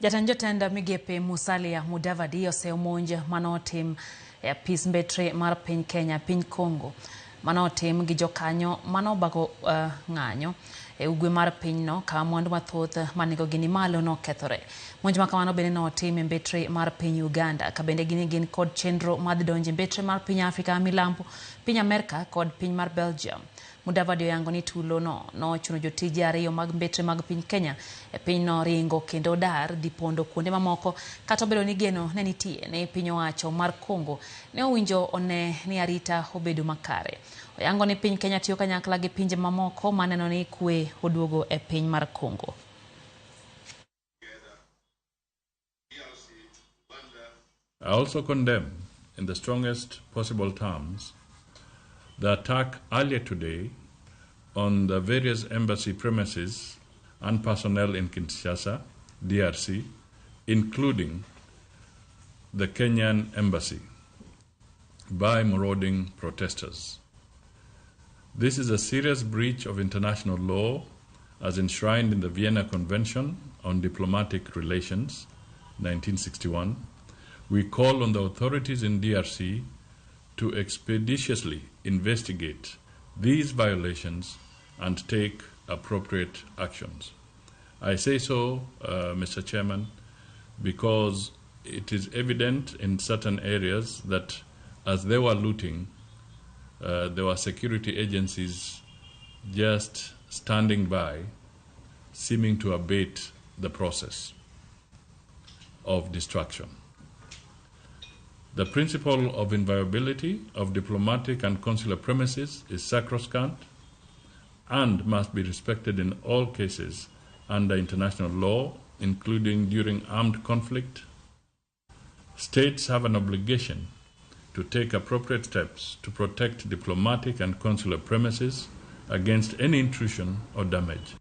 Jatend jotend migepe Musalia Mudavadi oseyo monj manotim e apis mbetre mar piny Kenya, piny Congo, manotim gi jokanyo manobago ng'anyo e ugwe mar pinyno ka mwandu mathoth manigo gini malo nokethore. Monj makamano bende notim e mbetre mar piny Uganda, ka bende gin kod chenro madhi donjo e mbetre mar piny Afrika milambo, piny Amerika kod piny mar Belgium. Mudavadi oyango ni tulo no chuno jotije ariyo mag mbetre mag piny Kenya e pinyno ringo kendo dar dhi pondo kuonde mamoko, kata obedo ni geno ne nitie ne piny owacho mar Congo ne owinjo one ni arita obedo makare. Oyango ni piny Kenya tiyo kanyakla gi pinje mamoko maneno ni kwe oduogo e piny mar Congo. I also condemn in the strongest possible terms the attack earlier today on the various embassy premises and personnel in Kinshasa, DRC, including the Kenyan embassy, by marauding protesters. This is a serious breach of international law as enshrined in the Vienna Convention on Diplomatic Relations, 1961. We call on the authorities in DRC to expeditiously investigate these violations and take appropriate actions. I say so, Mr. Chairman, because it is evident in certain areas that as they were looting, there were security agencies just standing by, seeming to abate the process of destruction. The principle of inviolability of diplomatic and consular premises is sacrosanct and must be respected in all cases under international law, including during armed conflict. States have an obligation to take appropriate steps to protect diplomatic and consular premises against any intrusion or damage.